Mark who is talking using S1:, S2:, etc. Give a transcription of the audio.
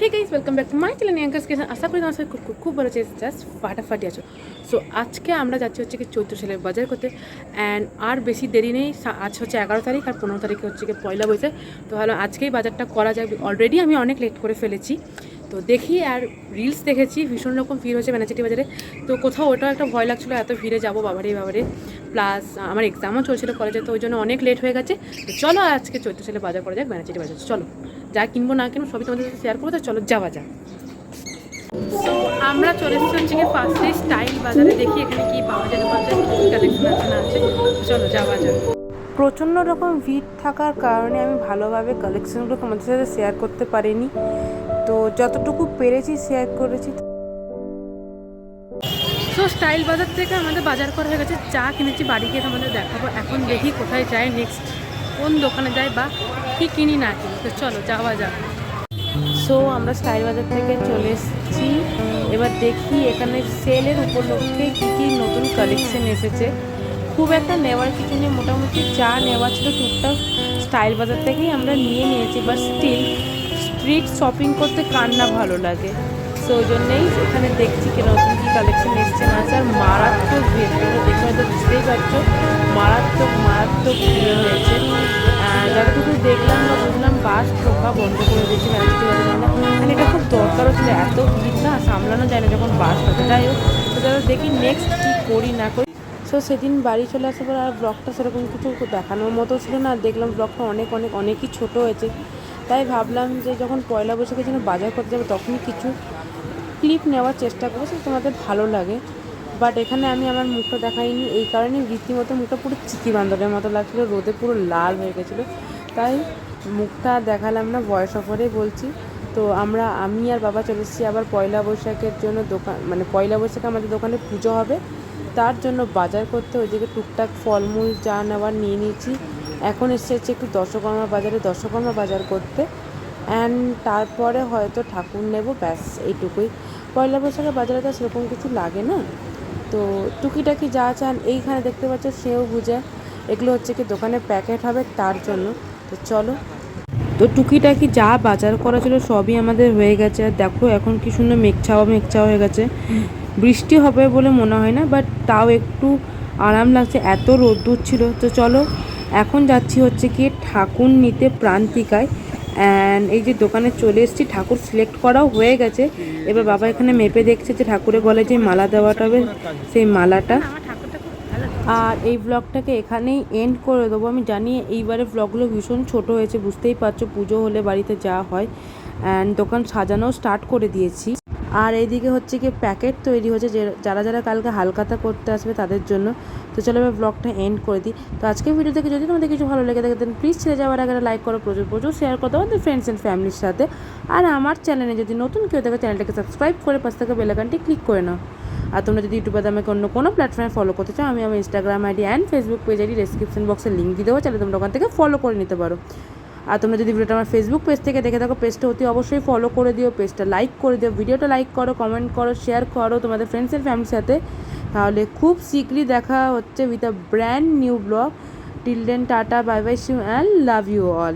S1: Hey guys welcome back to my channel Niyanka's kitchen. আশা করি তোমার সাথে খুব ভালো আছে, জাস্ট ফাটাফাটি আছো। সো আজকে আমরা যাচ্ছি হচ্ছে কি চৈত্র সেলের বাজার করতে, অ্যান্ড আর বেশি দেরি নেই। আজ হচ্ছে 11 তারিখ আর 15 তারিখে হচ্ছে কি পয়লা বৈশাখ। তো ভালো আজকেই বাজারটা করা যায়। অলরেডি আমি অনেক লেট করে ফেলেছি, তো দেখি। আর রিলস দেখেছি ভীষণ রকম ভিড় হয়েছে ব্যানাচিটি বাজারে। তো কোথাও ওটাও একটা ভয় লাগছিলো, এত ভিড়ে যাবো বাবারে বাবারে। প্লাস আমার এক্সামও চলছিল কলেজে, তো ওই জন্য অনেক লেট হয়ে গেছে। তো চলো আজকে চৈত্র সেলে বাজার করা যাক ব্যানাচিটি বাজার। চলো যা কিনবো না কিনবো সবই তোমাদের সাথে শেয়ার করবো। তো চলো যাওয়া যাক। তো আমরা চলে এসেছি হচ্ছে কি ফার্স্টে স্টাইল বাজারে। দেখি এখানে কি পাওয়া যেতে পারছে, কী কালেকশন আছে না আছে। চলো যাওয়া যাক। প্রচণ্ড রকম ভিড় থাকার কারণে আমি ভালোভাবে কালেকশনগুলো তোমাদের সাথে শেয়ার করতে পারিনি, তো যতটুকু পেরেছি শেয়ার করেছি। তো স্টাইল বাজার থেকে আমাদের বাজার করা হয়ে গেছে, চা কিনেছি, বাড়ি গিয়ে তোমাদের দেখাবো। এখন দেখি কোথায় যাই নেক্সট, কোন দোকানে যাই বা কী কিনি না কিনি। তো চলো যাওয়া যাক। সো আমরা স্টাইল বাজার থেকে চলে এসেছি, এবার দেখি এখানে সেলের উপলক্ষে কী কী নতুন কালেকশন এসেছে। খুব একটা নেওয়ার কিছু নেই, মোটামুটি যা নেওয়া ছিল টুকটাক স্টাইল বাজার থেকেই আমরা নিয়ে নিয়েছি। বাট স্টিল স্ট্রিট শপিং করতে কার না ভালো লাগে, সো ওই জন্যেই এখানে দেখছি কি নতুন কী কালেকশন এসছে না। আর মারাত্মক ভিড়, দেখে হয়তো বুঝতেই পারছো মারাত্মক ভিড় হয়েছে। যতটুকু দেখলাম বা বুঝলাম বাস ঢোকা বন্ধ করে দিয়েছি ম্যাজিক বাজারে। মানে এটা খুব দরকারও ছিল, এত ভিড় না সামলানো যায় না যখন বাস ঢোকে। যাই হোক, তো তাহলে দেখি নেক্সট কী করি না করি। সো সেদিন বাড়ি চলে আসার পর আর ব্লগটা সেরকম কিছু দেখানোর মতো ছিল না। দেখলাম ব্লগটা অনেকই ছোটো হয়েছে, তাই ভাবলাম যে যখন পয়লা বৈশাখের জন্য বাজার করতে যাবো তখনই কিছু ক্লিপ নেওয়ার চেষ্টা করবো, সে তোমাদের ভালো লাগে। বাট এখানে আমি আমার মুখটা দেখাইনি, এই কারণে রীতিমতো মুখটা পুরো চিকি বান্দরের মতো লাগছিলো, রোদে পুরো লাল হয়ে গেছিলো, তাই মুখটা দেখালাম না, ভয়েস অফারেই বলছি। তো আমি আর বাবা চলে এসেছি আবার পয়লা বৈশাখের জন্য দোকান, মানে পয়লা বৈশাখে আমাদের দোকানে পুজো হবে, তার জন্য বাজার করতে। ওইদিকে টুকটাক ফলমূল যা নেওয়ার নিয়ে নিয়েছি। এখন এসেছে একটু দশকর্মা বাজার করতে, অ্যান্ড তারপরে হয়তো ঠাকুর নেব, ব্যাস এইটুকুই। পয়লা বৈশাখের বাজারে তো সেরকম কিছু লাগে না, তো টুকিটাকি যা চান এইখানে দেখতে পাচ্ছ সেও ভুজা, এগুলো হচ্ছে কি দোকানে প্যাকেট হবে তার জন্য। তো চলো, তো টুকিটাকি যা বাজার করা ছিল সবই আমাদের হয়ে গেছে। আর দেখো এখন কি সুন্দর মেঘছাওয়া হয়ে গেছে, বৃষ্টি হবে বলে মনে হয় না, বাট তাও একটু আরাম লাগছে, এত রোদ্দুর ছিল। তো চলো এখন যাচ্ছি হচ্ছে কি ঠাকুর নিতে প্রান্তিকায়। অ্যান্ড এই যে দোকানে চলে এসেছি, ঠাকুর সিলেক্ট করাও হয়ে গেছে। এবার বাবা এখানে মেপে দেখছে যে ঠাকুরের গলায় যে মালা দেওয়াটা হবে সেই মালাটা। আর এই ব্লগটাকে এখানেই এন্ড করে দেবো। আমি জানি এইবারে ব্লগগুলো ভীষণ ছোট হয়েছে, বুঝতেই পারছো পুজো হলে বাড়িতে যাওয়া হয়, অ্যান্ড দোকান সাজানোও স্টার্ট করে দিয়েছি। আর এইদিকে হচ্ছে কি প্যাকেট তৈরি হচ্ছে, যে যারা কালকে হালখাতা করতে আসবে তাদের জন্য। তো চলো এবার ব্লগটা এন্ড করে দিই। তো আজকে ভিডিও থেকে যদি তোমাদের কিছু ভালো লেগে থাকে দেন প্লিজ ছেড়ে যাওয়ার আগে লাইক করো, প্রচুর শেয়ার করো তোমাদের ফ্রেন্ডস অ্যান্ড ফ্যামিলির সাথে। আর আমার চ্যানেলে যদি নতুন কেউ থাকে চ্যানেলটাকে সাবস্ক্রাইব করে পাশ থেকে বেল আইকনটি ক্লিক করে নাও। আর তোমরা যদি ইউটিউবে আমাকে অন্য কোনো প্ল্যাটফর্মে ফলো করতে চাও, আমি আমার Instagram ID and Facebook page ID description বক্সে লিঙ্ক দিয়ে দেবো, চাইলে তোমরা ওখান থেকে ফলো করে নিতে পারো। আর তোমরা যদি ভিডিওটা আমার ফেসবুক পেজ থেকে দেখে থাকো, পেজটা অতি অবশ্যই ফলো করে দিও, পেজটা লাইক করে দিও, ভিডিওটা লাইক করো, কমেন্ট করো, শেয়ার করো তোমাদের ফ্রেন্ডস অ্যান্ড ফ্যামিলির সাথে। তাহলে খুব শীঘ্রই দেখা হচ্ছে with a brand new blog. Till then tata, bye bye, see you and love you all.